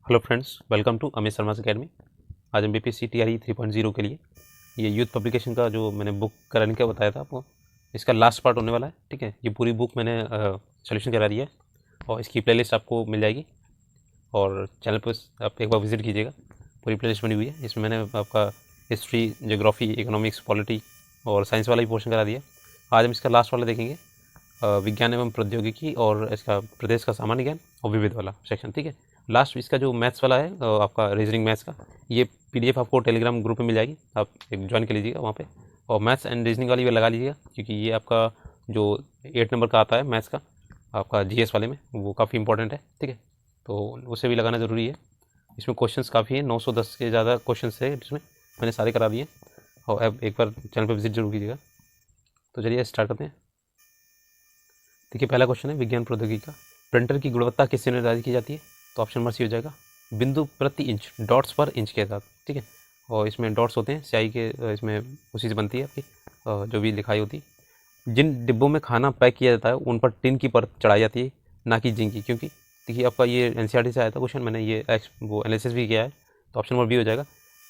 Hello friends, welcome to Amit Sharma academy. आज हम BPSC TRE 3.0 के लिए ये यूथ पब्लिकेशन का जो मैंने बुक कराने का बताया था आपको, इसका लास्ट पार्ट होने वाला है। ठीक है, ये पूरी बुक मैंने सोल्यूशन करा दिया है और इसकी प्लेलिस्ट आपको मिल जाएगी और चैनल पर आप एक बार विजिट कीजिएगा। पूरी प्लेलिस्ट बनी हुई है, इसमें मैंने आपका हिस्ट्री, ज्योग्राफी, इकोनॉमिक्स, पॉलिटी और साइंस वाला भी पोर्शन करा दिया। आज हम इसका लास्ट वाला देखेंगे, विज्ञान एवं प्रौद्योगिकी और इसका प्रदेश का सामान्य ज्ञान और विविध वाला सेक्शन। ठीक है, लास्ट इसका जो मैथ्स वाला है आपका रीजनिंग मैथ्स का, ये पीडीएफ आपको टेलीग्राम ग्रुप में मिल जाएगी, आप एक ज्वाइन कर लीजिएगा वहाँ पे। और मैथ्स एंड रीजनिंग वाली भी लगा लीजिएगा, क्योंकि ये आपका जो 8 नंबर का आता है मैथ्स का आपका जीएस वाले में, वो काफ़ी इंपॉर्टेंट है। ठीक है, तो उसे भी लगाना ज़रूरी है। इसमें क्वेश्चंस काफ़ी हैं, 910 के ज़्यादा क्वेश्चन है इसमें, मैंने सारे करा दिए। और अब एक बार चैनल पर विजिट जरूर कीजिएगा। तो चलिए स्टार्ट करते हैं। देखिए, पहला क्वेश्चन है विज्ञान प्रौद्योगिकी का, प्रिंटर की गुणवत्ता किससे निर्धारित की जाती है? तो ऑप्शन नंबर सी हो जाएगा, बिंदु प्रति इंच, डॉट्स पर इंच के साथ। ठीक है, और इसमें डॉट्स होते हैं स्याही के, इसमें उसी से बनती है आपकी जो भी लिखाई होती है। जिन डिब्बों में खाना पैक किया जाता है उन पर टिन की परत चढ़ाई जाती है, ना कि जिंक की, क्योंकि देखिए आपका ये एनसीईआरटी से आया था क्वेश्चन, मैंने ये वो एनालिसिस भी किया है। तो ऑप्शन नंबर बी हो जाएगा,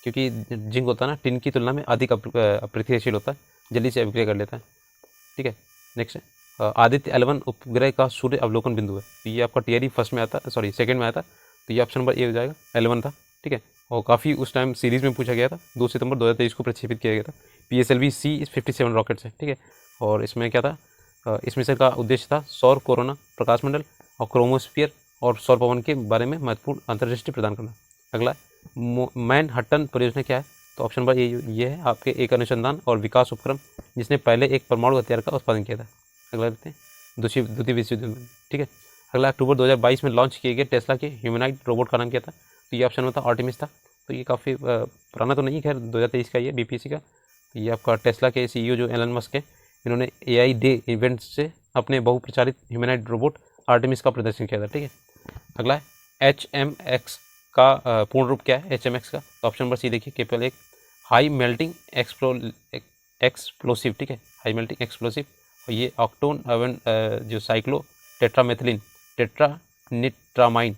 क्योंकि जिंक होता है ना, टिन की तुलना में अधिक अप्रतिक्रियाशील होता है, जल्दी से अभिक्रिया कर लेता है। ठीक है, नेक्स्ट है आदित्य L1 उपग्रह का सूर्य अवलोकन बिंदु है। तो ये आपका टीआरई फर्स्ट में आता, सॉरी सेकंड में आया था, तो ये ऑप्शन नंबर ए हो जाएगा, L1 था। ठीक है, और काफ़ी उस टाइम सीरीज़ में पूछा गया था, 2 सितंबर 2023 को प्रक्षेपित किया गया था PSLV-C57 रॉकेट से। ठीक है, और इसमें क्या था, इस मिशन का उद्देश्य था सौर कोरोना प्रकाशमंडल और क्रोमोस्फीयर और सौर पवन के बारे में महत्वपूर्ण अंतर्दृष्टि प्रदान करना। अगला मैनहट्टन परियोजना क्या है? तो ऑप्शन नंबर ये है आपके, एक अनुसंधान और विकास उपक्रम जिसने पहले एक परमाणु हथियार का उत्पादन किया था। अगला देखते हैं, द्वितीय विश्व युद्ध में। ठीक है, अगला अक्टूबर 2022 में लॉन्च किए गए टेस्ला के ह्यूमनॉइड रोबोट का नाम क्या था? तो ये ऑप्शन में था आर्टेमिस था। तो ये काफ़ी पुराना तो नहीं, खैर 2023 का ये बीपीएससी का। तो ये आपका टेस्ला के सीईओ जो एलन मस्क है, इन्होंने एआई डे इवेंट से अपने बहुप्रचारित ह्यूमनॉइड रोबोट आर्टेमिस का प्रदर्शन किया था। ठीक है, अगला है HMX का पूर्ण रूप क्या है HMX का? तो ऑप्शन नंबर सी देखिए, केवल एक हाई मेल्टिंग एक्सप्लोसिव। ठीक है, हाई मेल्टिंग एक्सप्लोसिव। और ये ऑक्टोन अवन जो साइक्लो टेट्रामेथिलीन टेट्रानिट्रामाइन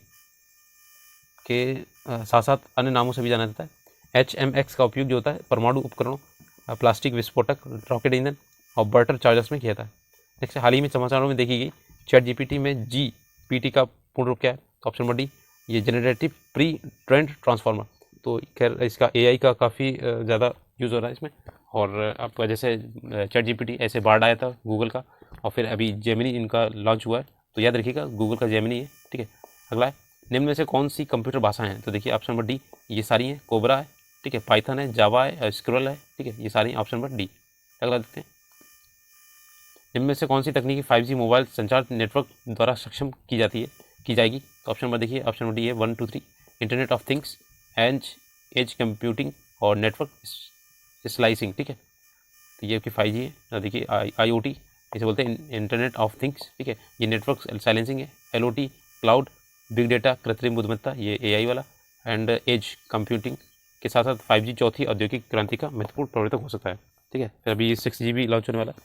के साथ साथ अन्य नामों से भी जाना जाता है। HMX का उपयोग जो होता है परमाणु उपकरणों, प्लास्टिक विस्फोटक, रॉकेट इंजन और बर्टर चार्जर्स में किया था। नेक्स्ट, हाल ही में समाचारों में देखी गई ChatGPT में GPT का पूर्ण रूप क्या है? तो ऑप्शन नंबर डी, ये जनरेटिव प्री ट्रेंड ट्रांसफार्मर। तो खैर इसका AI का काफ़ी ज़्यादा यूज़ हो रहा है इसमें। और आपका जैसे ChatGPT ऐसे बार्ड आया था गूगल का, और फिर अभी जेमिनी इनका लॉन्च हुआ है, तो याद रखिएगा गूगल का जेमिनी है। ठीक है, अगला है निम्न में से कौन सी कंप्यूटर भाषाएं हैं? तो देखिए ऑप्शन नंबर डी, ये सारी हैं, कोबरा है, ठीक है, पाइथन है, जावा है, स्क्रोल है। ठीक है, ये सारी ऑप्शन नंबर डी। अगला देखते हैं, इनमें से कौन सी तकनीकी 5G मोबाइल संचार नेटवर्क द्वारा सक्षम की जाएगी? तो ऑप्शन नंबर देखिए, ऑप्शन नंबर डी है 1 2 3, internet of things, edge computing और नेटवर्क स्लाइसिंग। ठीक है, तो ये आपकी 5G है। देखिए IoT इसे बोलते हैं, इंटरनेट ऑफ थिंग्स। ठीक है, ये नेटवर्क साइलेंसिंग है। LOT क्लाउड, बिग डेटा, कृत्रिम बुद्धिमत्ता, ये AI वाला, एंड एज कंप्यूटिंग के साथ साथ 5G चौथी औद्योगिक क्रांति का महत्वपूर्ण प्रवर्तक हो सकता है। ठीक है, फिर अभी 6GB लॉन्च होने वाला है।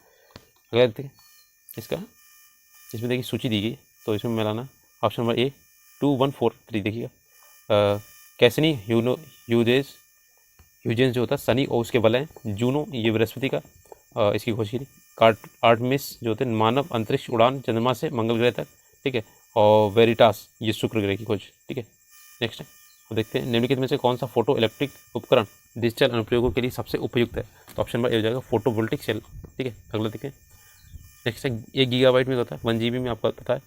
अगर देखिए इसका, इसमें देखिए सूची दी गई, तो इसमें मिलाना ऑप्शन नंबर ए 2143 देखिएगा, कैसनी ह्यूजेंस जो होता है सनी और उसके वलय, जूनो ये बृहस्पति का इसकी खोज की थी, आर्टमिस जो होते हैं मानव अंतरिक्ष उड़ान चंद्रमा से मंगल ग्रह तक। ठीक है, और वेरिटास ये शुक्र ग्रह की खोज। ठीक है, नेक्स्ट है, तो देखते हैं निम्नलिखित में से कौन सा फोटो इलेक्ट्रिक उपकरण डिजिटल अनुप्रयोगों के लिए सबसे उपयुक्त है? तो ऑप्शन नंबर ए हो जाएगा फोटोवोल्टिक सेल। ठीक है, अगला देखें, नेक्स्ट है 1 गीगाबाइट में होता है, 1 GB में आपका पता है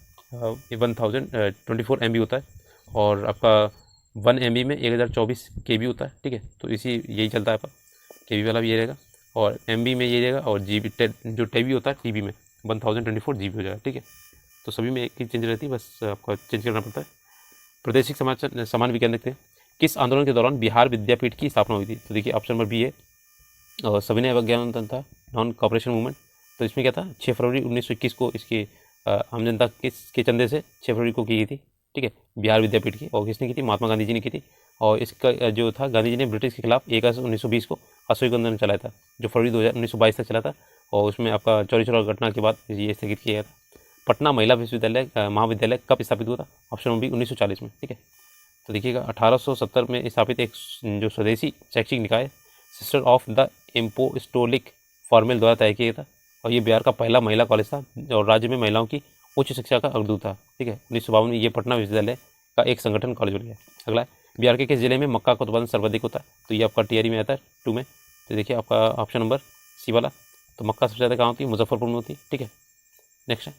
1024 MB होता है, और आपका 1 MB में 1024 KB होता है। ठीक है, तो यही चलता है आपका, KB वाला भी ये रहेगा, और MB में ये रहेगा, और GB जो TB होता है TB में 1024 GB हो जाएगा। ठीक है, तो सभी में एक ही चेंज रहती है, बस आपको चेंज करना पड़ता है। प्रादेशिक समाचार समान विज्ञान देखते हैं, किस आंदोलन के दौरान बिहार विद्यापीठ की स्थापना हुई थी? तो देखिए ऑप्शन नंबर बी है सविनय अवज्ञान तंत्र नॉन कॉपरेशन मूवमेंट। तो इसमें क्या था, 6 फरवरी 1921 को इसकी आम जनता के चंदे से 6 फरवरी को की गई थी। ठीक है, बिहार विद्यापीठ की, और किसने की थी? महात्मा गांधी जी ने की थी। और इसका जो था, गांधी जी ने ब्रिटिश के खिलाफ 1 अगस्त 1920 को असहयोग आंदोलन चलाया था, जो फरवरी 1922 तक चला था, और उसमें आपका चौरी चौरा घटना के बाद ये स्थगित किया गया था। पटना महिला विश्वविद्यालय महाविद्यालय कब स्थापित हुआ था? ऑप्शन नंबर बी 1940 में। ठीक है, तो देखिएगा 1870 में स्थापित एक जो स्वदेशी शैक्षिक निकाय सिस्टर ऑफ द एम्पोस्टोलिक फॉर्मेल द्वारा तय किया था, और ये बिहार का पहला महिला कॉलेज था और राज्य में महिलाओं की उच्च शिक्षा का अग्रदूत था। ठीक है, 1952 में ये पटना विश्वविद्यालय का एक संगठन कॉलेज बन गया। अगला है, बिहार के किस जिले में मक्का का उत्पादन सर्वाधिक होता है? तो ये आपका टीआरई में आता है 2 में। तो देखिए आपका ऑप्शन नंबर सी वाला, तो मक्का सबसे ज़्यादा कहाँ होती है? मुजफ्फरपुर में होती है। ठीक है, नेक्स्ट है,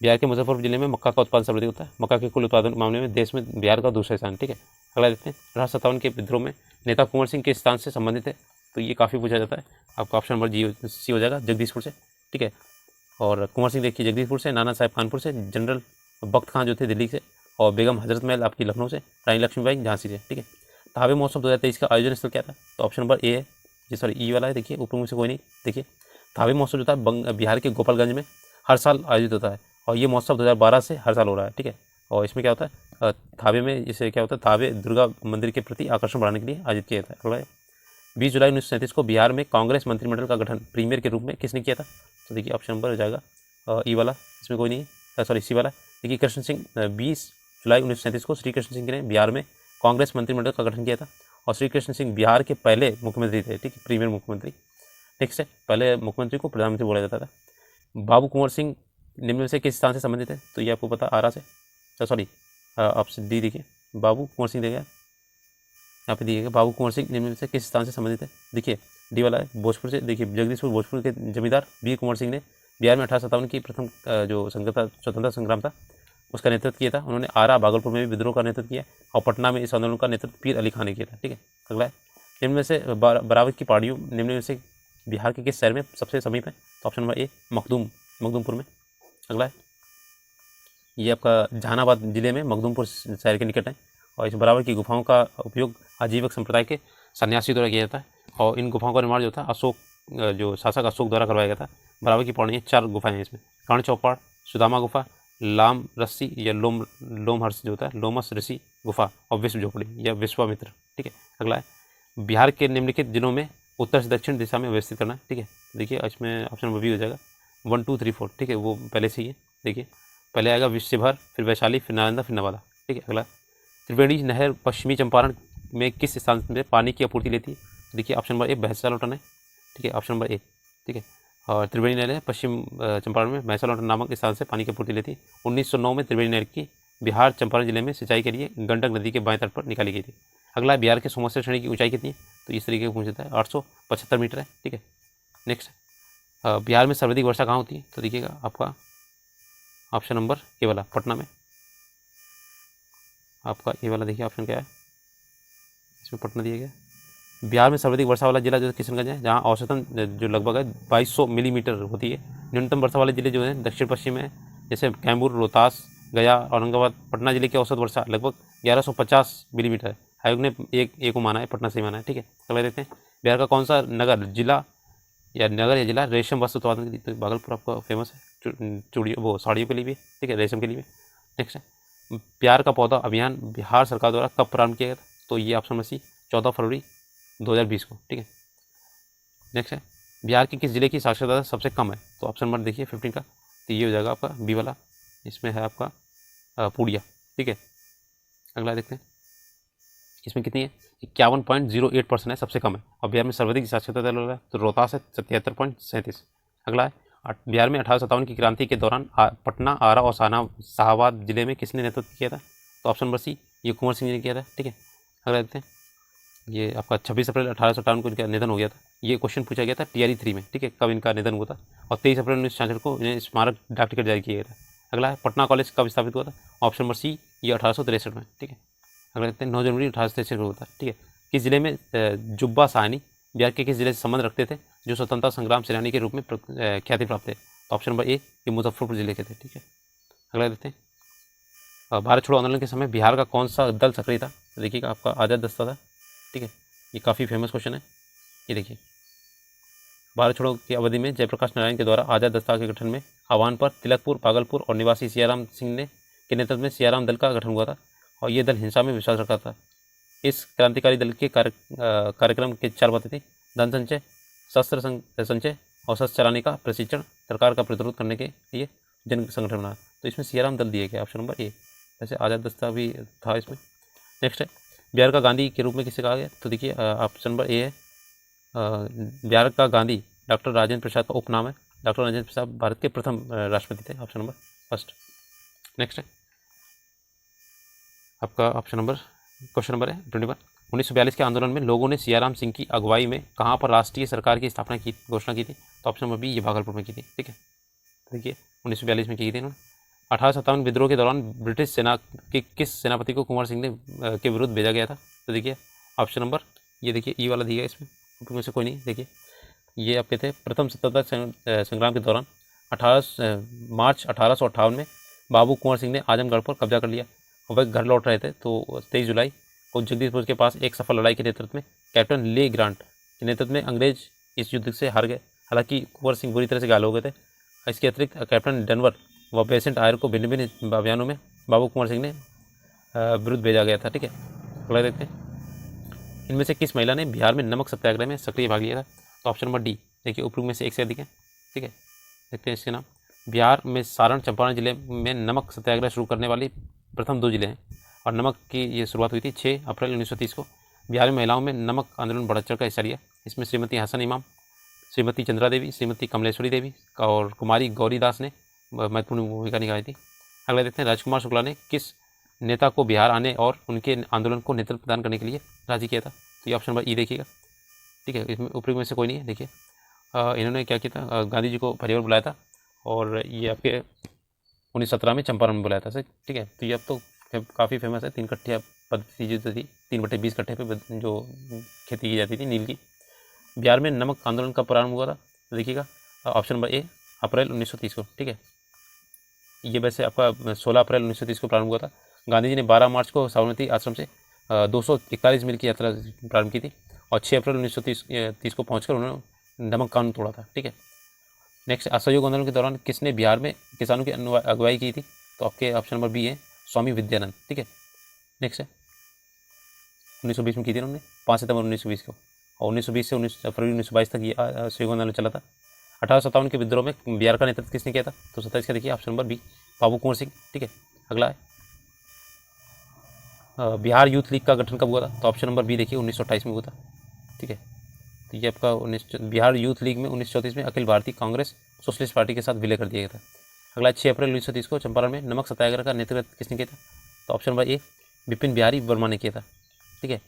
बिहार के मुजफ्फरपुर जिले में मक्का का उत्पादन सर्वाधिक होता है। मक्का के कुल उत्पादन मामले में देश में बिहार का दूसरा स्थान। ठीक है, अगला देखते हैं, 1857 के विद्रोह में नेता कुंवर सिंह के स्थान से संबंधित है, तो ये काफ़ी पूछा जाता है। आपका ऑप्शन नंबर सी हो जाएगा, जगदीशपुर से। ठीक है, और कुंवर सिंह देखिए जगदीशपुर से, नाना साहब कानपुर से, जनरल बख्त खां जो थे दिल्ली से, और बेगम हजरत महल आपकी लखनऊ से, रानी लक्ष्मीबाई झांसी से। ठीक है, थावे महोत्सव 2023 का आयोजन स्थल क्या था? तो ऑप्शन नंबर ए है, जी सॉरी ई वाला है। देखिए ऊपर मुझसे कोई नहीं। देखिए थावे महोत्सव जो था बिहार के गोपालगंज में हर साल आयोजित होता है, और ये महोत्सव 2012 से हर साल हो रहा है। ठीक है, और इसमें क्या होता है, थावे में इसे क्या होता है, थावे दुर्गा मंदिर के प्रति आकर्षण बढ़ाने के लिए आयोजित किया जाता है। अगला है, 20 जुलाई 1937 को बिहार में कांग्रेस मंत्रिमंडल का गठन प्रीमियर के रूप में किसने किया था? तो देखिए ऑप्शन नंबर हो जाएगा ई वाला, इसमें कोई नहीं है, सॉरी सी वाला। देखिए कृष्ण सिंह 20 जुलाई 1937 को श्री कृष्ण सिंह ने बिहार में कांग्रेस मंत्रिमंडल का गठन किया था, और श्री कृष्ण सिंह बिहार के पहले मुख्यमंत्री थे। ठीक है, प्रीमियर मुख्यमंत्री। नेक्स्ट है, पहले मुख्यमंत्री को प्रधानमंत्री बोला जाता था। बाबू कुंवर सिंह निम्न में से किस स्थान से संबंधित है? तो ये आपको पता आरा से, सॉरी ऑप्शन डी देखिए, बाबू कुंवर सिंह देखिए यहाँ पे दिएगा, बाबू कुंवर सिंह निम्न में से किस स्थान से संबंधित है? देखिए डी वाला है, भोजपुर से। देखिए जगदीशपुर भोजपुर के जमींदार वीर कुंवर सिंह ने बिहार में 1857 की प्रथम जो स्वतंत्रता संग्राम था उसका नेतृत्व किया था। उन्होंने आरा भागलपुर में भी विद्रोह का नेतृत्व किया, और पटना में इस आंदोलन का नेतृत्व पीर अली खान ने किया था। ठीक है, अगला है, निम्न में से बरावत की पहाड़ियों निम्न में से बिहार के किस शहर में सबसे समीप है? तो ऑप्शन नंबर ए मखदूमपुर में। अगला है, ये आपका जहानाबाद जिले में मखदूमपुर शहर के निकट है, और इस बराबर की गुफाओं का उपयोग आजीवक संप्रदाय के सन्यासी द्वारा किया जाता है, और इन गुफाओं का निर्माण जो था अशोक जो शासक अशोक द्वारा करवाया गया था। बराबर की पौड़ियाँ 4 गुफाएं हैं इसमें, कर्ण चौपाड़, सुदामा गुफा, लाम रस्सी या लोमहर्ष जो होता है लोमस ऋषि गुफा, और विश्व झोपड़ी या विश्वामित्र। ठीक है, अगला है, बिहार के निम्नलिखित जिलों में उत्तर से दक्षिण दिशा में व्यवस्थित करना है। ठीक है, देखिए इसमें ऑप्शन नंबर बी हो जाएगा 1 2 3 4। ठीक है, वो पहले से ही है। देखिए पहले आएगा विश्वभर, फिर वैशाली, फिर नालंदा, फिर नवादा। ठीक है, अगला, त्रिवेणी नहर पश्चिमी चंपारण में किस स्थान में पानी की आपूर्ति लेती है? देखिए ऑप्शन नंबर ए भैंसालोटन है। ठीक है, ऑप्शन नंबर ए। ठीक है, और त्रिवेणी नहर पश्चिम चंपारण में भैंसालोटन नामक स्थान से पानी की आपूर्ति लेती है। 1909 में त्रिवेणी नहर की बिहार चंपारण जिले में सिंचाई के लिए गंडक नदी के बाएं तट पर निकाली गई थी। अगला, बिहार के समोसे श्रेणी की ऊंचाई कितनी है? तो इस तरीके से पूछ जाता है, 875 मीटर है। ठीक है, नेक्स्ट, बिहार में सर्वाधिक वर्षा कहाँ होती है? तो देखिएगा आपका ऑप्शन नंबर ए वाला, पटना में। आपका ए वाला देखिए ऑप्शन क्या है, इसमें पटना दिया गया। बिहार में सर्वाधिक वर्षा वाला जिला जो है किशनगंज है, जहाँ औसतन जो लगभग है 2200 मिलीमीटर होती है। न्यूनतम वर्षा वाले जिले जो हैं दक्षिण पश्चिम में, जैसे कैमूर, रोहतास, गया, औरंगाबाद। पटना जिले की औसत वर्षा लगभग 1150 मिलीमीटर है। आयोग ने एक को माना है, पटना से माना है। ठीक है, अगला देखते हैं, बिहार का कौन सा नगर या जिला रेशम वस्त्र उत्पादन के लिए? तो भागलपुर आपका फेमस है चूड़ियों वो साड़ियों के लिए भी। ठीक है, रेशम के लिए भी। नेक्स्ट है, प्यार का पौधा अभियान बिहार सरकार द्वारा कब प्रारंभ किया गया था? तो ये ऑप्शन में सी 14 फरवरी 2020 को। ठीक है, नेक्स्ट है, बिहार के किस जिले की साक्षरता दर सबसे कम है? तो ऑप्शन नंबर देखिए 15 का, तो ये हो जाएगा आपका बी वाला, इसमें है आपका पूर्णिया। ठीक है, अगला देखते हैं, इसमें कितनी है? 51.08% है, सबसे कम है। और बिहार में सर्वाधिक साक्षरता दर है तो रोहतास है 77.37। अगला है, बिहार में 1857 की क्रांति के दौरान पटना, आरा और शाहाबाद जिले में किसने नेतृत्व किया था? तो ऑप्शन नंबर सी, ये कुंवर सिंह ने किया था। ठीक है, अगला देखते हैं, ये आपका 26 अप्रैल 1857 को इनका निधन हो गया था। ये क्वेश्चन पूछा गया था टीआरई 3 में। ठीक है, कब इनका निधन हुआ था? और 23 अप्रैल 1966 को इन्हें स्मारक डाक टिकट जारी किया गया था। अगला है, पटना कॉलेज कब स्थापित हुआ था? ऑप्शन नंबर सी, ये 1863 में। ठीक है, अगला देखते हैं, 9 जनवरी 1863 को होता है। ठीक है, किस जिले में जुब्बा साहनी बिहार के किस जिले से संबंध रखते थे जो स्वतंत्रता संग्राम सेनानी के रूप में ख्याति प्राप्त थे? तो ऑप्शन नंबर ए, ये मुजफ्फरपुर जिले के थे। ठीक है, अगला देखते हैं, भारत छोड़ो आंदोलन के समय बिहार का कौन सा दल सक्रिय था? तो देखिएगा आपका आज़ाद दस्ता था। ठीक है, ये काफ़ी फेमस क्वेश्चन है। ये देखिए, भारत छोड़ो की अवधि में जयप्रकाश नारायण के द्वारा आज़ाद दस्ता के गठन में आह्वान पर तिलकपुर, भागलपुर और निवासी सियाराम सिंह ने के नेतृत्व में सियाराम दल का गठन हुआ था, और ये दल हिंसा में विश्वास रखा था। इस क्रांतिकारी दल के कार्यक्रम के 4 बातें थी: धन संचय, शस्त्र संचय और शस्त्र चलाने का प्रशिक्षण, सरकार का प्रतिरोध करने के लिए जन संगठन बनाना। तो इसमें सियाराम दल दिए गए, ऑप्शन नंबर ए। वैसे आज़ाद दस्ता भी था इसमें। नेक्स्ट है बिहार का गांधी के रूप में किसे कहा गया, तो देखिए ऑप्शन नंबर ए है बिहार का गांधी डॉक्टर राजेंद्र प्रसाद का उपनाम है। डॉक्टर राजेंद्र प्रसाद भारत के प्रथम राष्ट्रपति थे, ऑप्शन नंबर फर्स्ट। नेक्स्ट है आपका ऑप्शन नंबर क्वेश्चन नंबर है 21। 1942 के आंदोलन में लोगों ने सियाराम सिंह की अगुवाई में कहाँ पर राष्ट्रीय सरकार की स्थापना की घोषणा की थी, तो ऑप्शन नंबर बी ये भागलपुर में की थी। ठीक है, देखिए 1942 में की थी इन्होंने। 1857 विद्रोह के दौरान ब्रिटिश सेना के किस सेनापति को कुंवर सिंह ने के विरुद्ध भेजा गया था, तो देखिए ऑप्शन नंबर ये देखिए ई वाला दिया इसमें, में से कोई नहीं। देखिए ये आपके थे प्रथम स्वतंत्रता संग्राम के दौरान 18 मार्च 1858 में बाबू कुंवर सिंह ने आजमगढ़ पर कब्जा कर लिया और वह घर लौट रहे थे, तो 23 जुलाई को जगदीशपुर के पास एक सफल लड़ाई के नेतृत्व में कैप्टन ले ग्रांट के नेतृत्व में अंग्रेज इस युद्ध से हार गए। हालांकि कुंवर सिंह बुरी तरह से घायल हो गए थे। इसके अतिरिक्त कैप्टन डनवर व बेसेंट आयर को भिन्न भिन्न अभियानों में बाबू कुंवर सिंह ने विरुद्ध भेजा गया था। ठीक है, अगला देखते हैं इनमें से किस महिला ने बिहार में नमक सत्याग्रह में सक्रिय भाग लिया था, तो ऑप्शन नंबर डी देखिए उपरोक्त में से एक से अधिक है। ठीक है, देखते हैं इसके नाम। बिहार में सारण चंपारण जिले में नमक सत्याग्रह शुरू करने वाली प्रथम 2 जिले हैं और नमक की ये शुरुआत हुई थी 6 अप्रैल 1930 को। बिहार में महिलाओं में नमक आंदोलन बढ़ चढ़ का हिस्सा लिया। इसमें श्रीमती हसन इमाम, श्रीमती चंद्रा देवी, श्रीमती कमलेश्वरी देवी और कुमारी गौरी दास ने महत्वपूर्ण भूमिका निभाई थी। अगला देखते हैं राजकुमार शुक्ला ने किस नेता को बिहार आने और उनके आंदोलन को नेतृत्व प्रदान करने के लिए राजी किया था, तो ये ऑप्शन नंबर ई देखिएगा। ठीक है, इसमें ऊपरी में से कोई नहीं है। देखिए इन्होंने क्या किया था, गांधी जी को परिवार बुलाया था और ये आपके 1917 में चंपारण में बुलाया था सर। ठीक है, तो ये अब तो काफ़ी फेमस है 3 कट्ठिया पद्धति जो थी 3/20 कट्ठे पे जो खेती की जाती थी नील की। बिहार में नमक आंदोलन का प्रारंभ हुआ था, तो देखिएगा ऑप्शन नंबर ए अप्रैल 1930 को। ठीक है, ये वैसे आपका 16 अप्रैल 1930 को प्रारंभ हुआ था। गांधी जी ने 12 मार्च को साबरमती आश्रम से 241 मील की यात्रा प्रारंभ की थी और 6 अप्रैल 1930 को पहुंचकर उन्होंने नमक कानून तोड़ा था। ठीक है, नेक्स्ट असहयोग आंदोलन के दौरान किसने बिहार में किसानों की अगुवाई की थी, तो आपके ऑप्शन नंबर बी है स्वामी विद्यानंद। ठीक है, नेक्स्ट है 1920 में की थी उन्होंने 5 सितंबर 1920 को और 1920 से 19 फरवरी 1922 तक ये असहयोग आंदोलन चला था। 1857 के विद्रोह में बिहार का नेतृत्व किसने किया था, तो 27 का देखिए ऑप्शन नंबर बी बाबू कुंवर सिंह। ठीक है, अगला है बिहार यूथ लीग का गठन कब हुआ था, तो ऑप्शन नंबर बी देखिए 1928 में हुआ था। ठीक है, तो ये आपका बिहार यूथ लीग में 1934 में अखिल भारतीय कांग्रेस सोशलिस्ट पार्टी के साथ विलय कर दिया गया था। अगला 6 अप्रैल 1930 को चंपारण में नमक सत्याग्रह का नेतृत्व किसने किया था, तो ऑप्शन नंबर ए विपिन बिहारी वर्मा ने किया था। ठीक है,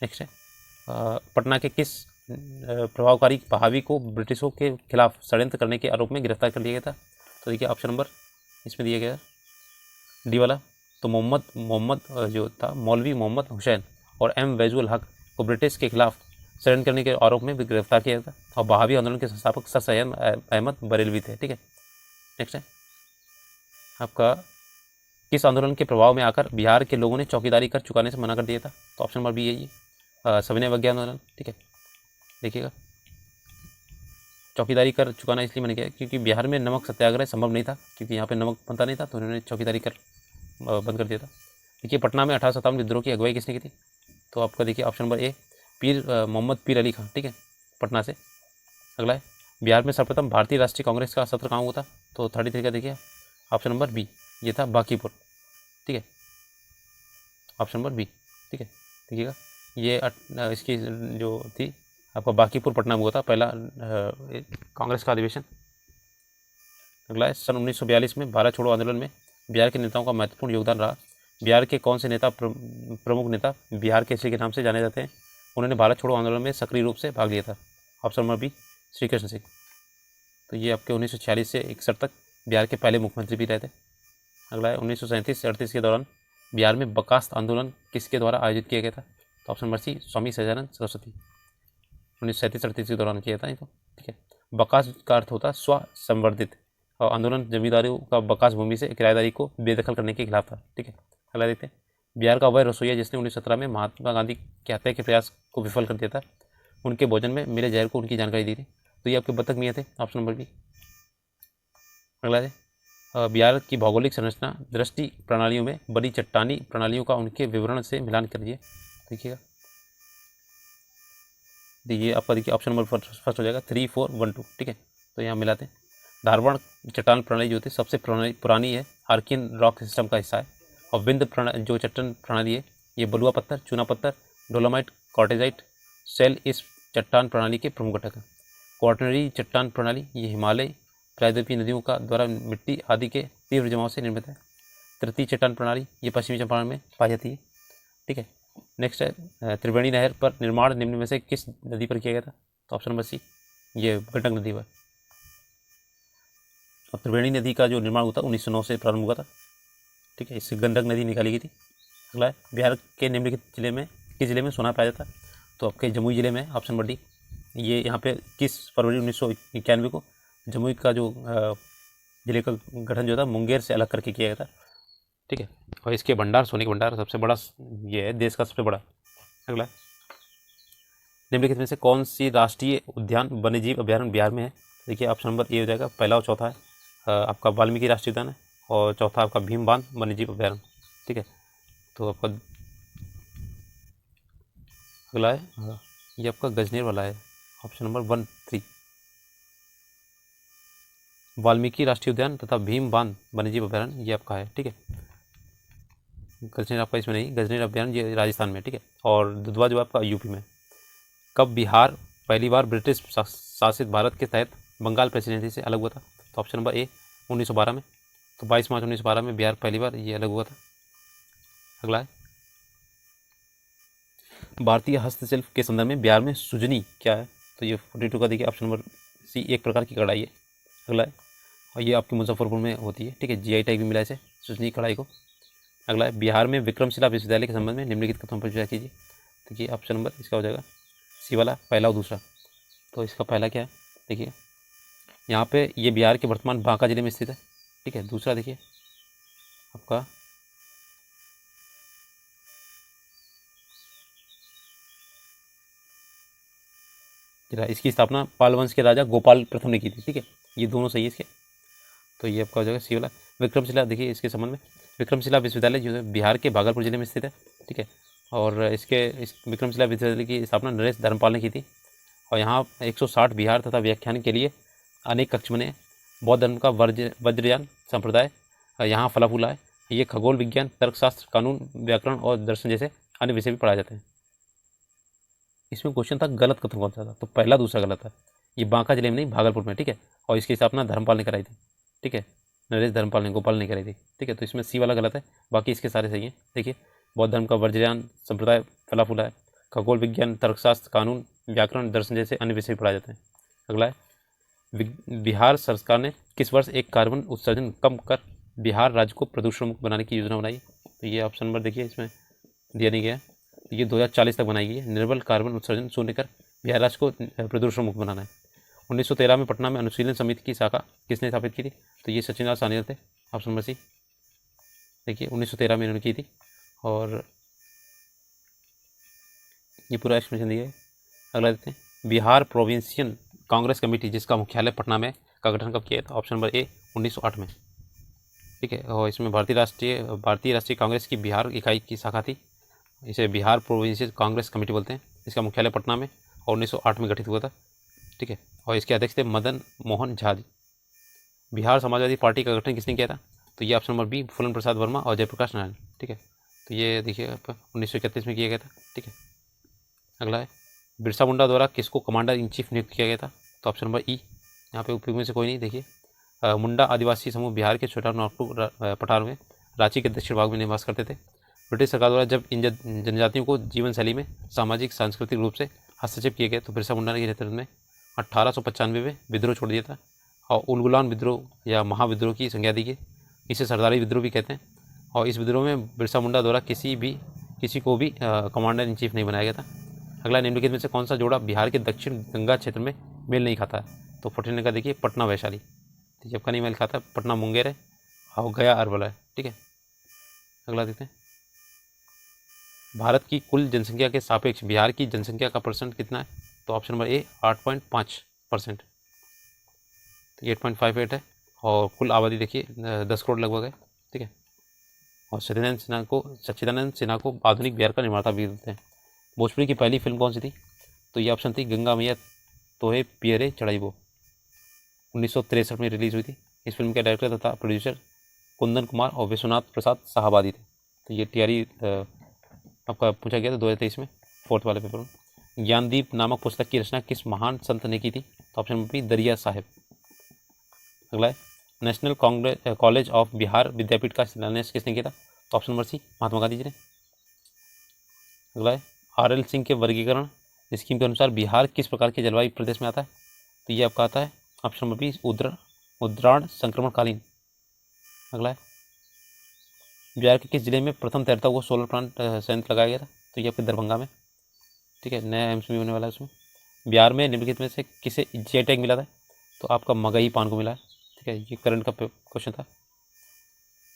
नेक्स्ट है पटना के किस प्रभावकारी बहावी को ब्रिटिशों के खिलाफ षड्यंत्र करने के आरोप में गिरफ्तार कर लिया गया था, तो देखिए ऑप्शन नंबर इसमें दिया गया डी वाला, तो मोहम्मद जो था मौलवी मोहम्मद हुसैन और एम वैजुल हक को ब्रिटिश के खिलाफ षड्यंत्र करने के आरोप में गिरफ्तार किया था और बहावी आंदोलन के संस्थापक सर सैयद अहमद बरेलवी थे। ठीक है, नेक्स्ट है आपका किस आंदोलन के प्रभाव में आकर बिहार के लोगों ने चौकीदारी कर चुकाने से मना कर दिया था, तो ऑप्शन नंबर बी है ये सविनय अवज्ञा आंदोलन। ठीक है, देखिएगा चौकीदारी कर चुकाना इसलिए मैंने किया क्योंकि बिहार में नमक सत्याग्रह संभव नहीं था, क्योंकि यहाँ पे नमक बनता नहीं था, तो उन्होंने चौकीदारी कर बंद कर दिया था। देखिए पटना में 1857 विद्रोह की अगुवाई किसने की थी, तो आपका देखिए ऑप्शन नंबर ए मोहम्मद पीर अली खान। ठीक है, पटना से। अगला है बिहार में सर्वप्रथम भारतीय राष्ट्रीय कांग्रेस का सत्र कहाँ हुआ था, तो 33 का देखिए ऑप्शन नंबर बी ये था बांकीपुर। ठीक है, ऑप्शन नंबर बी। ठीक है, देखिएगा ये इसकी जो थी आपका बांकीपुर पटना में हुआ था पहला कांग्रेस का अधिवेशन। अगला है सन 1942 में भारत छोड़ो आंदोलन में बिहार के नेताओं का महत्वपूर्ण योगदान रहा। बिहार के कौन से नेता प्रमुख नेता बिहार केसरी के नाम से जाने जाते हैं, उन्होंने भारत छोड़ो आंदोलन में सक्रिय रूप से भाग लिया था, option number B Shri Krishna Singh. तो ये आपके 1946 से 61 तक बिहार के पहले मुख्यमंत्री भी रहे थे। अगला है 1937 से 38 के दौरान बिहार में बकास्त आंदोलन किसके द्वारा आयोजित किया गया था, तो option number C Swami Sahajanand Saraswati. 1937-38 के दौरान किया था ये तो। ठीक है, बकास का अर्थ होता है स्व संवर्धित और आंदोलन जमींदारों का बकास भूमि से किराएदारी को बेदखल करने के खिलाफ था। ठीक है, अगला देखते हैं बिहार का वह रसोईया जिसने 1917 में महात्मा गांधी की हत्या के प्रयास को विफल कर दिया था, उनके भोजन में मिले जहर को उनकी जानकारी दी थी, तो ये आपके बतख मियाँ थे, ऑप्शन नंबर बी। अगला है बिहार की भौगोलिक संरचना दृष्टि प्रणालियों में बड़ी चट्टानी प्रणालियों का उनके विवरण से मिलान करिए। देखिएगा देखिए आपका देखिए ऑप्शन नंबर फर्स्ट हो जाएगा 3, 4, 1, 2। ठीक है, तो यहाँ मिलाते हैं। धारवाड़ चट्टान प्रणाली जो होती है सबसे पुरानी है, आर्कियन रॉक सिस्टम का हिस्सा है और विंध्य जो चट्टान प्रणाली है ये बलुआ पत्थर, चूना पत्थर, डोलोमाइट, कॉर्टेजाइट, सेल इस चट्टान प्रणाली के प्रमुख घटक हैं। क्वार्टनरी चट्टान प्रणाली ये हिमालय प्रायद्वीपीय नदियों का द्वारा मिट्टी आदि के तीव्र जमाव से निर्मित है। तृतीय चट्टान प्रणाली ये पश्चिमी चंपारण में पाई जाती है। ठीक है, नेक्स्ट है त्रिवेणी नहर पर निर्माण निम्न में से किस नदी पर किया गया था? तो ऑप्शन नंबर सी, ये गंडक नदी पर। और त्रिवेणी नदी का जो निर्माण हुआ था 1909 से प्रारंभ हुआ था। ठीक है, इससे गंडक नदी निकाली गई थी। अगला है बिहार के निम्नलिखित जिले में किस जिले में सोना पाया जाता है? तो आपके जमुई जिले में, ऑप्शन नंबर डी। ये यहाँ पे 21 फरवरी 1991 को जमुई का जो जिले का गठन जो था मुंगेर से अलग करके किया गया था। ठीक है, और इसके भंडार, सोने के भंडार सबसे बड़ा ये है, देश का सबसे बड़ा। अगला, निम्नलिखित में से कौन सी राष्ट्रीय उद्यान वन्यजीव अभ्यारण्य बिहार में है? देखिए ऑप्शन नंबर ए हो जाएगा, पहला और चौथा है आपका वाल्मीकि राष्ट्रीय उद्यान है, और चौथा आपका भीम बांध वन्यजीव अभ्यारण्य। ठीक है, तो आपका अगला है ये आपका गजनेर वाला है, ऑप्शन नंबर 1 3। वाल्मीकि राष्ट्रीय उद्यान तथा भीम बांध वन्यजीव अभ्यारण्य ये आपका है। ठीक है, गजनेर आपका इसमें नहीं, गजनेर अभ्यारण्य ये राजस्थान में। ठीक है, और दुधवा जो आपका यूपी में। कब बिहार पहली बार ब्रिटिश शासित भारत के तहत बंगाल प्रेसिडेंसी से अलग हुआ था? तो ऑप्शन नंबर ए 1912 में। तो 22 मार्च 1912 में बिहार पहली बार ये अलग हुआ था। अगला है भारतीय हस्तशिल्प के संदर्भ में बिहार में सुजनी क्या है? तो ये 42 का देखिए ऑप्शन नंबर सी, एक प्रकार की कढ़ाई है। अगला है, और ये आपकी मुजफ्फरपुर में होती है। ठीक है, जीआई टैग भी मिला इसे, सुजनी कढ़ाई को। अगला है बिहार में विक्रमशिला विश्वविद्यालय के संबंध में निम्नलिखित कथनों पर विचार कीजिए। देखिए ऑप्शन नंबर इसका हो जाएगा सी वाला, पहला और दूसरा। तो इसका पहला क्या है? देखिए यहाँ पे ये बिहार के वर्तमान बांका जिले में स्थित है। ठीक है, दूसरा देखिए आपका इसकी स्थापना पाल वंश के राजा गोपाल प्रथम ने की थी। ठीक है, ये दोनों सही है इसके, तो ये आपका हो जाएगा सी वाला। विक्रमशिला देखिए इसके संबंध में, विक्रमशिला विश्वविद्यालय जो है बिहार के भागलपुर जिले में स्थित है। ठीक है, और इस विक्रमशिला विश्वविद्यालय की स्थापना नरेश धर्मपाल ने की थी, और यहाँ 160 बिहार तथा व्याख्यान के लिए अनेक कक्ष बने। बौद्ध धर्म का वज्रयान संप्रदाय यहाँ फला फूला है। ये खगोल विज्ञान, तर्कशास्त्र, कानून, व्याकरण और दर्शन जैसे अन्य विषय भी पढ़ाए जाते हैं। इसमें क्वेश्चन था गलत कथन कौन सा था? तो पहला दूसरा गलत है। ये बांका जिले में नहीं, भागलपुर में। ठीक है, और इसकी स्थापना धर्मपाल ने कराई थी। ठीक है, नरेश धर्मपाल ने, गोपाल ने कराई थी। ठीक है, तो इसमें सी वाला गलत है, बाकी इसके सारे सही हैं। देखिए बौद्ध धर्म का वज्रयान संप्रदाय फला फूला है। खगोल विज्ञान, तर्कशास्त्र, कानून, व्याकरण, दर्शन जैसे अन्य विषय पढ़ाए जाते हैं। अगला है बिहार सरकार ने किस वर्ष एक कार्बन उत्सर्जन कम कर बिहार राज्य को प्रदूषण मुक्त बनाने की योजना बनाई? तो ये ऑप्शन नंबर देखिए इसमें दिया नहीं गया है, ये 2040 तक बनाई गई है। निर्मल कार्बन उत्सर्जन शून्य कर बिहार राज्य को प्रदूषण मुक्त बनाना है। 1913 में पटना में अनुशीलन समिति की शाखा किसने स्थापित की थी? तो ये सचिन लाल सान्याल थे, ऑप्शन नंबर सी। देखिए 1913 में इन्होंने की थी, और ये पूरा एक्सप्लेनेशन दिया है। अगला देखते हैं बिहार प्रोविंशियल कांग्रेस कमेटी जिसका मुख्यालय पटना में का गठन कब किया था? ऑप्शन नंबर ए 1908 में। ठीक है, और इसमें भारतीय राष्ट्रीय कांग्रेस की बिहार इकाई की शाखा थी, इसे बिहार प्रोविंशियल कांग्रेस कमेटी बोलते हैं। इसका मुख्यालय पटना में और 1908 में गठित हुआ था। ठीक है, और इसके अध्यक्ष थे मदन मोहन झा जी। बिहार समाजवादी पार्टी का गठन किसने किया था? तो ये ऑप्शन नंबर बी फूलन प्रसाद वर्मा और जयप्रकाश नारायण। ठीक है, तो ये देखिए आपका 1931 में किया गया था। ठीक है, अगला है बिरसा मुंडा द्वारा किसको कमांडर इन चीफ नियुक्त किया गया था? तो ऑप्शन नंबर ई, यहाँ पे उपयोग में से कोई नहीं। देखिए मुंडा आदिवासी समूह बिहार के छोटा नागपुर पठार में रांची के दक्षिण भाग में निवास करते थे। ब्रिटिश सरकार द्वारा जब इन जनजातियों को जीवन शैली में सामाजिक सांस्कृतिक रूप से हस्तक्षेप किए गए तो बिरसा मुंडा के नेतृत्व में 1895 में विद्रोह छोड़ दिया था, और उलगुलान विद्रोह या महाविद्रोह की संज्ञा दी गई। इसे सरदारी विद्रोह भी कहते हैं, और इस विद्रोह में बिरसा मुंडा द्वारा किसी को भी कमांडर इन चीफ नहीं बनाया गया था। अगला निम्नलिखित में से कौन सा जोड़ा बिहार के दक्षिण गंगा क्षेत्र में मेल नहीं खाता है? तो 49 का देखिए पटना वैशाली, तो जब का नहीं मेल खाता, पटना मुंगेर है और गया अरवल है। ठीक है, अगला देखते हैं भारत की कुल जनसंख्या के सापेक्ष बिहार की जनसंख्या का परसेंट कितना है? तो ऑप्शन नंबर ए 8.5%, तो 8.58 है, और कुल आबादी देखिए 10 करोड़ लगभग है। ठीक है, और सच्चिदानंद सिन्हा को आधुनिक बिहार का निर्माता भी देते हैं। भोजपुरी की पहली फिल्म कौन सी थी? तो ये ऑप्शन थी गंगा मैया तोहे पियरे चढ़ाइबो, 1963 में रिलीज हुई थी। इस फिल्म के डायरेक्टर तथा प्रोड्यूसर कुंदन कुमार और विश्वनाथ प्रसाद साहबादी थे। तो ये टीआरई आपका पूछा गया था 2023 में 4th वाले पेपर में। ज्ञानदीप नामक पुस्तक की रचना किस महान संत ने की थी? तो ऑप्शन नंबर बी दरिया साहिब। अगला है नेशनल कॉलेज ऑफ बिहार विद्यापीठ का शिलान्यास किसने किया था? तो option number C Mahatma Gandhi ji ने। अगला है RL सिंह के वर्गीकरण स्कीम के अनुसार बिहार किस प्रकार के जलवायु प्रदेश में आता है? तो ये आपका आता है ऑप्शन नंबर बी उद्राण संक्रमणकालीन। अगला है बिहार के किस जिले में प्रथम तैरता हुआ सोलर प्लांट संयंत्र लगाया गया था? तो ये आपके दरभंगा में, ठीक है, नया एम्स भी होने वाला है उसमें। बिहार में निम्नलिखित में से किसे GI टैग मिला था? तो आपका मगही पान को मिला है, ठीक है, ये करंट का क्वेश्चन था,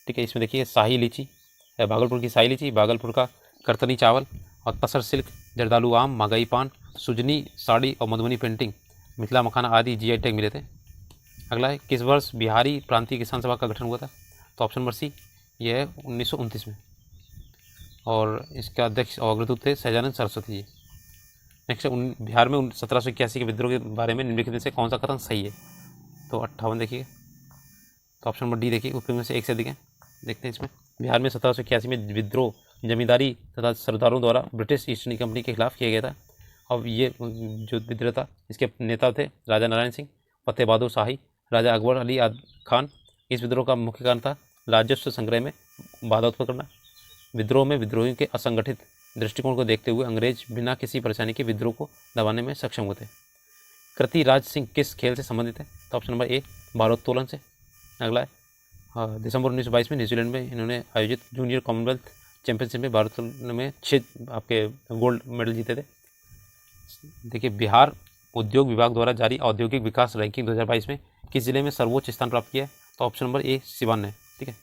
ठीक है। इसमें देखिए शाही लीची, भागलपुर की शाही लीची, भागलपुर का करतनी चावल और तसर सिल्क, जर्दालू आम, मगही पान, सुजनी साड़ी और मधुबनी पेंटिंग, मिथिला मखाना आदि GI टैग मिले थे। अगला है किस वर्ष बिहारी प्रांतीय किसान सभा का गठन हुआ था? तो ऑप्शन नंबर सी ये है 1929 में, और इसका अध्यक्ष और अग्रदूत थे सहजानंद सरस्वती जी। नेक्स्ट बिहार में 1781 के विद्रोह के बारे में निम्नलिखित में से कौन सा कथन सही है? तो 58 देखिए, तो ऑप्शन नंबर डी देखिए, ऊपर में से एक से अधिक है। देखते हैं इसमें बिहार में 1781 में विद्रोह जमींदारी तथा सरदारों द्वारा ब्रिटिश ईस्ट इंडिया कंपनी के खिलाफ किया गया था। और ये जो विद्रोह था इसके नेता थे राजा नारायण सिंह, फतेह बहादुर शाही, राजा अकबर अली खान। इस विद्रोह का मुख्य कारण था राजस्व संग्रह में बाधा उत्पन्न करना। विद्रोह में विद्रोहियों के असंगठित दृष्टिकोण को देखते हुए अंग्रेज बिना किसी परेशानी के विद्रोह को दबाने में सक्षम हुए थे। कृति राज सिंह किस खेल से संबंधित है? तो ऑप्शन नंबर ए भारोत्तोलन से। अगला है दिसंबर 1922 में न्यूजीलैंड में इन्होंने आयोजित जूनियर कॉमनवेल्थ चैंपियनशिप में भारोत्तोलन में 6 आपके गोल्ड मेडल जीते थे। देखिए बिहार उद्योग विभाग द्वारा जारी औद्योगिक विकास रैंकिंग 2022 में किस जिले में सर्वोच्च स्थान प्राप्त किया है? तो ऑप्शन नंबर ए सिवान है, ठीक है।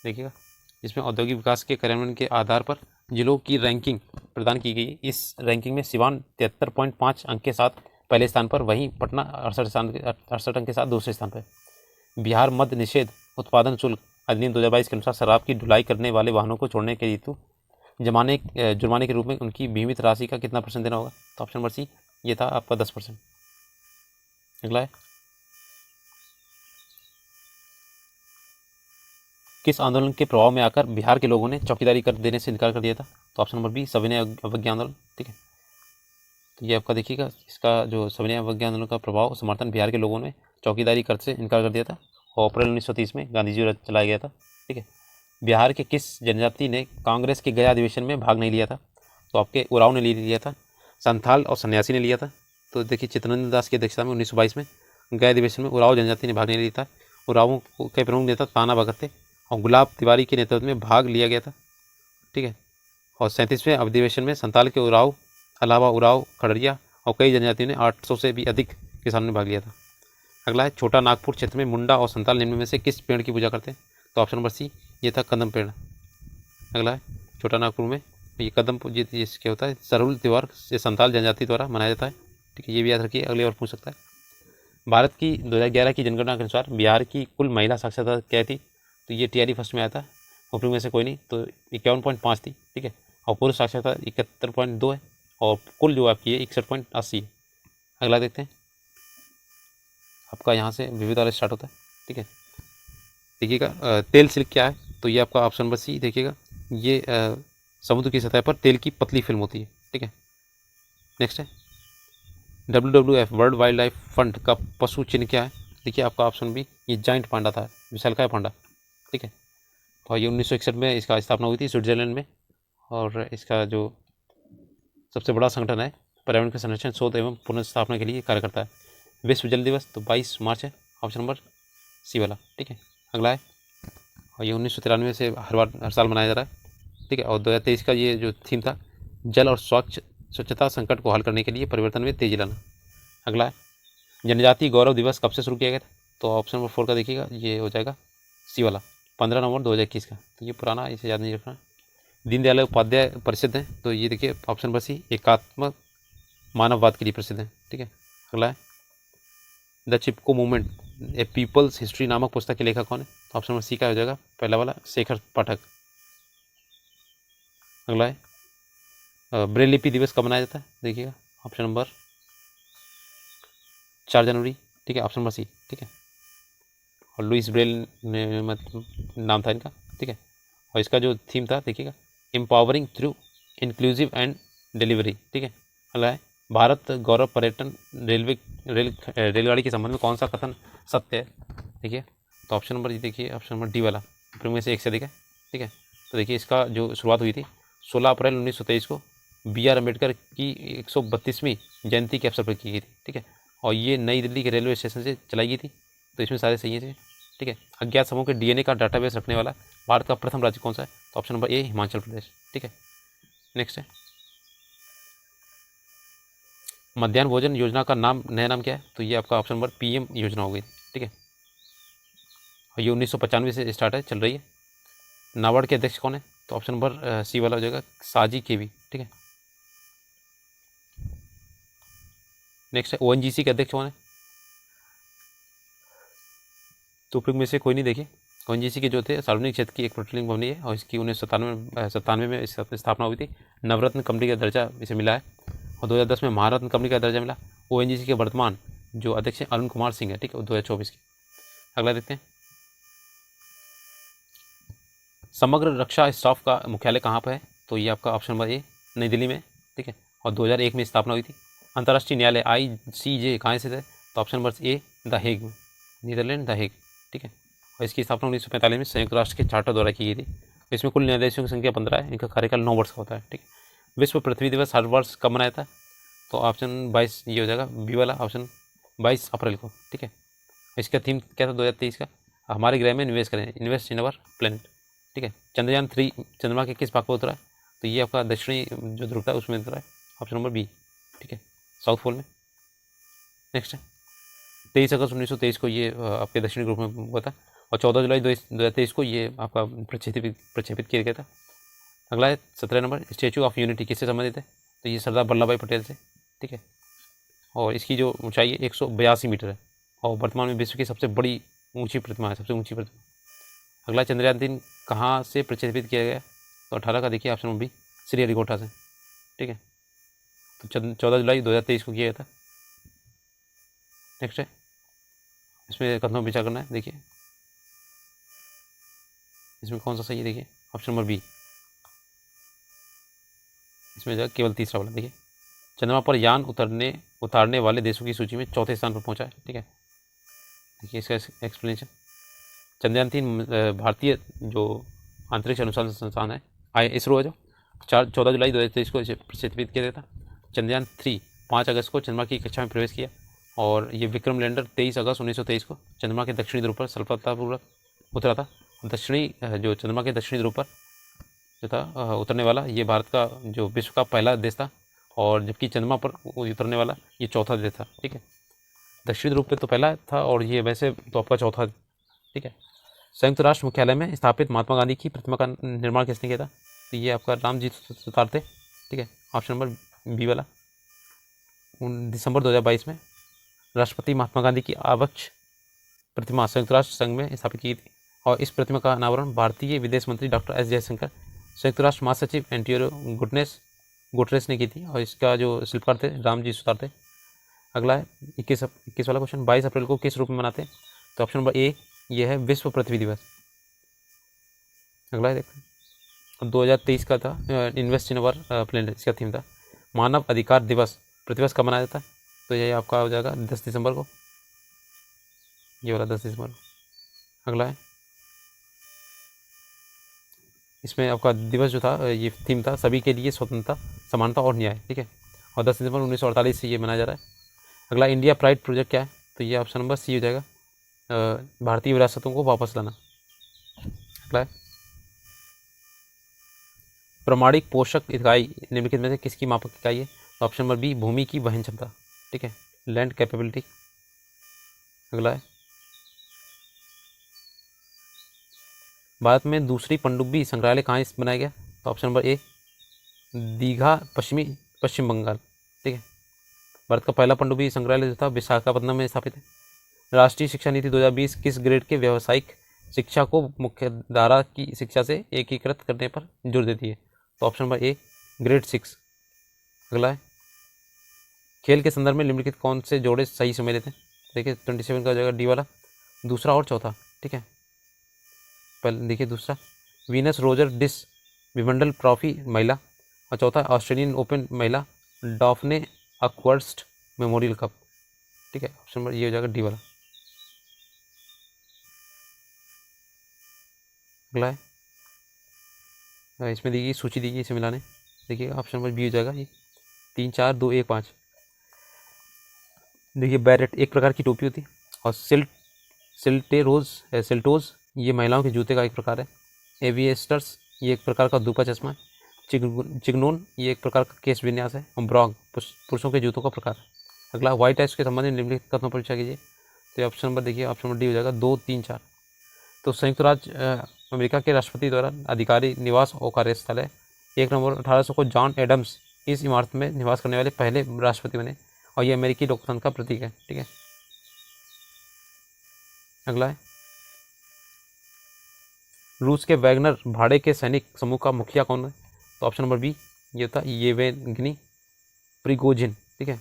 देखिएगा इसमें औद्योगिक विकास के कार्यान्वयन के आधार पर जिलों की रैंकिंग प्रदान की गई। इस रैंकिंग में सिवान 73.5 अंक के साथ पहले स्थान पर, वहीं पटना 68 अंक के साथ दूसरे स्थान पर। बिहार मद्य निषेध उत्पादन शुल्क अधिनियम 2022 के अनुसार शराब की ढुलाई करने वाले वाहनों को छोड़ने के हेतु जुर्माने के रूप में उनकी बीमित राशि का कितना % देना होगा? तो ऑप्शन नंबर सी ये था आपका 10%। अगला है किस आंदोलन के प्रभाव में आकर बिहार के लोगों ने चौकीदारी कर देने से इनकार कर दिया था? तो ऑप्शन नंबर बी सविनय अवज्ञा आंदोलन, ठीक है। तो ये आपका देखिएगा इसका जो सविनय अवज्ञा आंदोलन का प्रभाव समर्थन बिहार के लोगों ने चौकीदारी कर से इनकार कर दिया था, और अप्रैल 1930 में गांधी जी चलाया गया था, ठीक है। बिहार के किस जनजाति ने कांग्रेस के गया अधिवेशन में भाग नहीं लिया था? तो आपके उराव ने लिया था, संथाल और सन्यासी ने लिया था। तो देखिए चित्तरंजन दास की अध्यक्षता में 1922 में गया अधिवेशन में उराव जनजाति ने भाग नहीं लिया था। उरावों के प्रमुख नेता ताना भगत थे और गुलाब तिवारी के नेतृत्व में भाग लिया गया था, ठीक है। और 37वें अधिवेशन में संथाल के उराव अलावा उराव, खड़रिया और कई जनजातियों ने 800 से भी अधिक किसानों ने भाग लिया था। अगला है छोटा नागपुर क्षेत्र में मुंडा और संथाल निम्न में से किस पेड़ की पूजा करते हैं? तो ऑप्शन नंबर सी ये था कदम पेड़। अगला है छोटा नागपुर में ये कदम ये क्या होता है सरुल त्यौहार से संथाल जनजाति द्वारा मनाया जाता है, ठीक है, ये भी याद रखिए, अगली बार पूछ सकता है। भारत की 2011 की जनगणना के अनुसार बिहार की कुल महिला साक्षरता क्या थी? तो ये TRE फर्स्ट में आया था, ऊपरी में से कोई नहीं, तो 51.5 थी, ठीक है। और पुरुष साक्षरता 71.2 है, और कुल जो आपकी है 61.80 है। अगला देखते हैं आपका यहाँ से विविध वाला स्टार्ट होता है, ठीक है। देखिएगा तेल सिल्क क्या है? तो ये आपका ऑप्शन नंबर सी देखिएगा, ये समुद्र की सतह पर तेल की पतली फिल्म होती है, ठीक है। नेक्स्ट है WWF world wild life fund का पशु चिन्ह क्या है? देखिए आपका ऑप्शन बी ये जाइंट पांडा था, विशालकाय पांडा, ठीक है। और ये 1961 में इसका स्थापना हुई थी स्विट्जरलैंड में, और इसका जो सबसे बड़ा संगठन है पर्यावरण के संरक्षण, शोध एवं पुनर्स्थापना के लिए कार्य करता है। विश्व जल दिवस तो 22 मार्च है, ऑप्शन नंबर सी वाला, ठीक है। अगला है और ये 1993 से हर साल मनाया जा रहा है, ठीक है। और 2023 का ये जो थीम था जल और स्वच्छता संकट को हल करने के लिए परिवर्तन में तेजी लाना। अगला है जनजातीय गौरव दिवस कब से शुरू किया गया था? तो ऑप्शन नंबर 4 का देखिएगा, ये हो जाएगा सी वाला, 15 नवंबर 2021 का। तो ये पुराना, इसे याद नहीं रखना। दीनदयाल उपाध्याय प्रसिद्ध हैं, तो ये देखिए ऑप्शन नंबर सी एकात्मक मानववाद के लिए प्रसिद्ध हैं, ठीक है। अगला है the Chipko movement a people's history नामक पुस्तक के लेखक कौन है? तो ऑप्शन नंबर सी का हो जाएगा पहला वाला, शेखर पाठक। अगला है ब्रेल लिपि दिवस कब मनाया जाता है? देखिएगा ऑप्शन नंबर 4 जनवरी, ठीक है, ऑप्शन नंबर सी, ठीक है। और लुइस ब्रेल ने नाम था इनका, ठीक है। और इसका जो थीम था देखिएगा empowering through inclusive and delivery, ठीक है। अगला है भारत गौरव पर्यटन रेलगाड़ी के संबंध में कौन सा कथन सत्य है? देखिए तो ऑप्शन नंबर, ये देखिए ऑप्शन नंबर डी वाला, में से एक से अधिक है, ठीक है। तो देखिए इसका जो शुरुआत हुई थी 16 अप्रैल 1923 को B.R. अम्बेडकर की 132वीं जयंती के अवसर पर की गई थी, ठीक है। और ये नई दिल्ली के रेलवे स्टेशन से चलाई गई थी। तो इसमें सारे सही है, ठीक है। अज्ञात समूह के DNA का डाटाबेस रखने वाला भारत का प्रथम राज्य कौन सा है? तो ऑप्शन नंबर ए हिमाचल प्रदेश, ठीक है। नेक्स्ट है मध्याह्न भोजन योजना का नया नाम क्या है? तो ये आपका ऑप्शन नंबर PM योजना हो गई, ठीक है। और ये 1995 से स्टार्ट है, चल रही है। नाबार्ड के अध्यक्ष कौन है? तो ऑप्शन नंबर सी वाला हो जाएगा, साजी केवी, ठीक है। नेक्स्ट है ONGC के अध्यक्ष कौन है? तो उपयुक्त में से कोई नहीं। देखिए ONGC के जो थे सार्वजनिक क्षेत्र की एक पेट्रोलिंग कंपनी है और इसकी 1997 में स्थापना हुई थी। नवरत्न कंपनी का दर्जा इसे मिला है और 2010 में महारत्न कंपनी का दर्जा मिला। ONGC के वर्तमान जो अध्यक्ष हैं अरुण कुमार सिंह है, ठीक है, 2024 के। अगला देखते हैं समग्र रक्षा स्टाफ का मुख्यालय कहाँ पर है? तो ये आपका ऑप्शन नंबर ए नई दिल्ली में, ठीक है। और 2001 में स्थापना हुई थी। अंतर्राष्ट्रीय न्यायालय ICJ कहाँ से है? तो option number A the Hague में, नीदरलैंड द हेग, ठीक है। और इसकी स्थापना 1945 में संयुक्त राष्ट्र के चार्टर द्वारा की गई थी। इसमें कुल न्यायाधीशों की संख्या 15 है। इनका कार्यकाल 9 वर्ष का होता है, ठीक है। विश्व पृथ्वी दिवस हर वर्ष कब मनाया था? तो ऑप्शन 22 ये हो जाएगा, बी वाला ऑप्शन, 22 अप्रैल को, ठीक है। इसका थीम क्या था 2023 का? हमारे ग्रह में निवेश करें, इन्वेस्ट इन अवर प्लेनेट, ठीक है। चंद्रयान 3 चंद्रमा के किस भाग पर उतरा है? तो ये आपका दक्षिणी जो ध्रुव था उसमें उतरा है, ऑप्शन नंबर बी, ठीक है, साउथ पोल में। नेक्स्ट है 23 अगस्त 1923 को ये आपके दक्षिणी ध्रुव में हुआ था और 14 जुलाई 2023 को ये आपका प्रक्षेपित किया गया था। अगला है 17 नंबर, स्टैचू ऑफ यूनिटी किससे संबंधित है? तो ये सरदार वल्लभ भाई पटेल से, ठीक है। और इसकी जो ऊंचाई है 182 मीटर है और वर्तमान में विश्व की सबसे बड़ी ऊंची प्रतिमा है, सबसे ऊंची प्रतिमा। अगला चंद्रयान 3 कहाँ से प्रक्षेपित किया गया? तो 18 का देखिए ऑप्शन नंबर बी, श्रीहरिकोटा से, ठीक है। तो 14 जुलाई 2023 को किया गया था। नेक्स्ट है इसमें कथनों विचार करना है। देखिए इसमें कौन सा सही है? देखिए ऑप्शन नंबर बी, इसमें जो केवल तीसरा वाला। देखिए चंद्रमा पर यान उतारने वाले देशों की सूची में चौथे स्थान पर पहुंचा है, ठीक है। देखिए इसका एक्सप्लेनेशन, चंद्रयान 3 भारतीय जो अंतरिक्ष अनुसंधान संस्थान है ISRO है, जो 14 जुलाई 2023 को प्रक्षेपित किया गया था। चंद्रयान 3 5 अगस्त को चंद्रमा की कक्षा में प्रवेश किया और ये विक्रम लैंडर 23 अगस्त 1923 को चंद्रमा के दक्षिणी ध्रुव पर सफलतापूर्वक उतरा था। जो चंद्रमा के दक्षिणी ध्रुव पर जो था उतरने वाला ये भारत का जो विश्व का पहला देश था और जबकि चंद्रमा पर उतरने वाला ये चौथा देश था, ठीक है। दक्षिणी ध्रुव पे तो पहला था और ये वैसे तो आपका चौथा, ठीक है। संयुक्त राष्ट्र मुख्यालय में स्थापित महात्मा गांधी की प्रतिमा का निर्माण किसने किया था? तो ये आपका रामजी सुतार थे, ठीक है, ऑप्शन नंबर बी वाला। दिसंबर 2022 में राष्ट्रपति महात्मा गांधी की आदर्श प्रतिमा संयुक्त राष्ट्र संघ में स्थापित की थी और इस प्रतिमा का अनावरण भारतीय विदेश मंत्री डॉक्टर S जयशंकर, संयुक्त राष्ट्र महासचिव एंटोनियो गुटेरेस ने की थी और इसका जो शिल्पकार थे रामजी सुतार थे। अगला है 21 वाला क्वेश्चन, 22 अप्रैल को किस रूप में मनाते हैं? तो ऑप्शन नंबर ए ये है विश्व पृथ्वी दिवस। अगला है देखते हैं 2023 का था इन्वेस्ट इन अवर प्लेनेट, इसका थीम था। मानव अधिकार दिवस प्रतिवर्ष कब मनाया जाता है? तो ये आपका हो जाएगा 10 दिसंबर को, ये वाला 10 दिसंबर। अगला है इसमें आपका दिवस जो था ये थीम था सभी के लिए स्वतंत्रता, समानता और न्याय, ठीक है। और 10 दिसंबर 1948 से ये मनाया जा रहा है। अगला इंडिया प्राइड प्रोजेक्ट क्या है? तो ये ऑप्शन नंबर सी हो जाएगा, भारतीय विरासतों को वापस लाना। अगला है प्रमाणिक पोषक इकाई निम्नलिखित में से किसकी मापक इकाई है? तो ऑप्शन नंबर बी भूमि की वहन क्षमता, ठीक है, लैंड कैपेबिलिटी। अगला है भारत में दूसरी पनडुब्बी संग्रहालय कहाँ बनाया गया? तो ऑप्शन नंबर ए दीघा पश्चिम बंगाल, ठीक है। भारत का पहला पनडुब्बी संग्रहालय जो था विशाखापत्तनम में स्थापित है। राष्ट्रीय शिक्षा नीति 2020 किस ग्रेड के व्यावसायिक शिक्षा को मुख्यधारा की शिक्षा से एकीकृत करने पर जोर देती है? तो ऑप्शन नंबर ए ग्रेड 6। अगला है खेल के संदर्भ में निम्नलिखित कौन से जोड़े सही सम्मिलित हैं? देखिए 27 का हो जाएगा डी वाला, दूसरा और चौथा, ठीक है। पहले देखिए दूसरा वीनस रोजर डिश विमंडल ट्रॉफी महिला, और चौथा ऑस्ट्रेलियन ओपन महिला, डॉफने अक्वर्स्ट मेमोरियल कप। ठीक है, ऑप्शन नंबर ये हो जाएगा डी वाला। अगला है, इसमें देखिए सूची दी गई, इसे मिलाने, देखिए ऑप्शन नंबर बी हो जाएगा ये 3 4 2 1 5। देखिए बैरेट एक प्रकार की टोपी होती है, और सिल्टोज ये महिलाओं के जूते का एक प्रकार है। एविएस्टर्स ये एक प्रकार का धूपा चश्मा है। चिगनोन ये एक प्रकार का केस विन्यास है। और ब्रॉग पुरुषों के जूतों का प्रकार है। अगला, व्हाइट हाउस के संबंध में निम्नलिखित कथनों पर चर्चा कीजिए। तो ये ऑप्शन नंबर देखिए, ऑप्शन नंबर डी हो जाएगा 2 3 4। तो संयुक्त राज्य अमेरिका के राष्ट्रपति द्वारा अधिकारी निवास और कार्यस्थल है। 1 नवंबर 1800 को जॉन एडम्स इस इमारत में निवास करने वाले पहले राष्ट्रपति बने, और ये अमेरिकी लोकतंत्र का प्रतीक है। ठीक है, अगला है, रूस के वैगनर भाड़े के सैनिक समूह का मुखिया कौन है? तो ऑप्शन नंबर बी ये था येवेगनी प्रिगोजिन। ठीक है,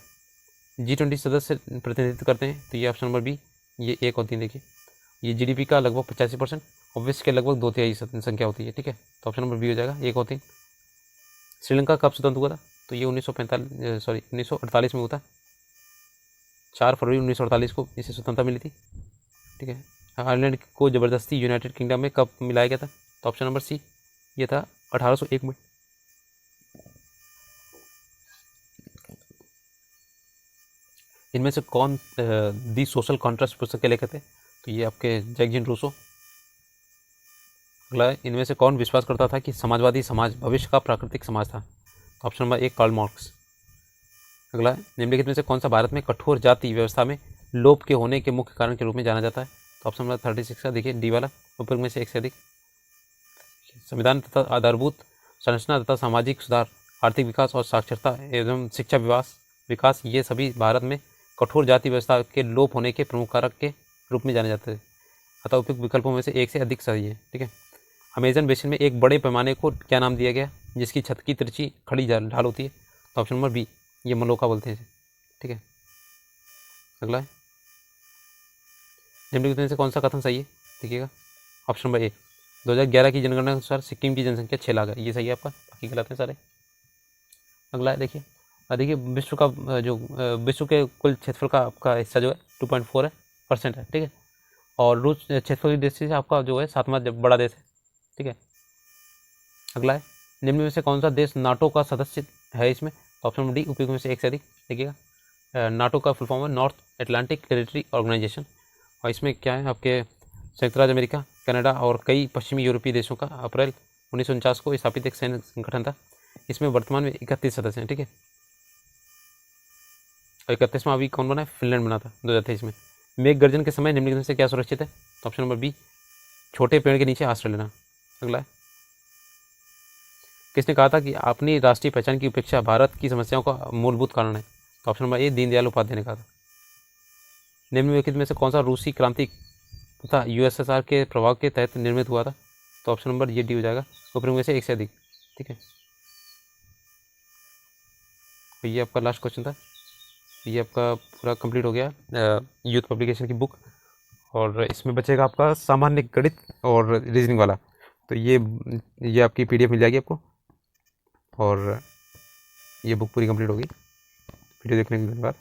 G20 सदस्य प्रतिनिधित्व करते हैं। तो ये ऑप्शन नंबर बी ये 1 और 3 देखिए, ये जीडीपी का लगभग 85% और विश्व के लगभग 2/3 संख्या होती है। ठीक है, तो ऑप्शन नंबर बी हो जाएगा 1 और 3। श्रीलंका कब स्वतंत्र हुआ था? तो ये 1948 में हुआ था। 4 फरवरी 1948 को इसे स्वतंत्रता मिली थी। ठीक है, आयरलैंड को ज़बरदस्ती यूनाइटेड किंगडम में कब मिलाया गया था? तो ऑप्शन नंबर सी ये था 1801 में। इनमें से कौन दी सोशल कॉन्ट्रास्ट पुस्तक के लेखक थे? तो ये आपके जैक जीन रूसो। अगला है, इनमें से कौन विश्वास करता था कि समाजवादी समाज भविष्य का प्राकृतिक समाज था? तो ऑप्शन नंबर 1 कार्ल मार्क्स। अगला है, निम्नलिखित में से कौन सा भारत में कठोर जाति व्यवस्था में लोप के होने के मुख्य कारण के रूप में जाना जाता है? तो ऑप्शन नंबर 36 का देखिए डी वाला, उपयोग में से एक से अधिक। संविधान तथा आधारभूत संरचना तथा सामाजिक सुधार, आर्थिक विकास और साक्षरता एवं शिक्षा विकास ये सभी भारत में कठोर जाति व्यवस्था के लोप होने के प्रमुख कारक के रूप में जाने जाते हैं। अतः उपयुक्त विकल्पों में से एक से अधिक सही है। ठीक है, अमेजन बेसिन में एक बड़े पैमाने को क्या नाम दिया गया जिसकी छत की तिरछी खड़ी ढाल होती है? तो ऑप्शन नंबर बी ये मलोका बोलते हैं इसे। ठीक है, अगला है, निम्नलिखित में से कौन सा कथन सही है? देखिएगा, ऑप्शन नंबर ए 2011 की जनगणना के अनुसार सिक्किम की जनसंख्या 6 लाख है। ये सही है आपका, बाकी गलत है सारे। अगला है, देखिए विश्व का जो विश्व के कुल क्षेत्रफल का आपका हिस्सा जो है 2.4% है। ठीक है, और रूस क्षेत्रफल की दृष्टि से आपका जो है 7वां बड़ा देश है। ठीक है, अगला है, निम्न में से कौन सा देश नाटो का सदस्य है इसमें? तो ऑप्शन नंबर डी उपयोग में से एक से अधिक। देखिएगा, नाटो का फुल फॉर्म है नॉर्थ एटलांटिक टेरिटरी ऑर्गेनाइजेशन, और इसमें क्या है आपके संयुक्त राज्य अमेरिका, कनाडा और कई पश्चिमी यूरोपीय देशों का अप्रैल 1949 को स्थापित एक सैन्य संगठन था। इसमें वर्तमान में 31 सदस्य हैं। ठीक है, और 31वां अभी कौन बना है? फिनलैंड बना था 2023 में। मेघ गर्जन के समय निम्नलिखित में से क्या सुरक्षित है? तो ऑप्शन नंबर बी छोटे पेड़ के नीचे आश्रय लेना। अगला है, किसने कहा था कि अपनी राष्ट्रीय पहचान की उपेक्षा भारत की समस्याओं का मूलभूत कारण है? तो option number A Deendayal Upadhyaya ने कहा था। निम्नलिखित में से कौन सा रूसी क्रांति तथा यूएसएसआर के प्रभाव के तहत निर्मित हुआ था? तो ऑप्शन नंबर ये डी हो जाएगा, उपयोग में से एक से अधिक। ठीक है, तो ये आपका लास्ट क्वेश्चन था। ये आपका पूरा कंप्लीट हो गया यूथ पब्लिकेशन की बुक, और इसमें बचेगा आपका सामान्य गणित और रीजनिंग वाला। तो ये आपकी पीडीएफ मिल जाएगी आपको, और ये बुक पूरी कंप्लीट होगी। वीडियो देखने के धन्यवाद।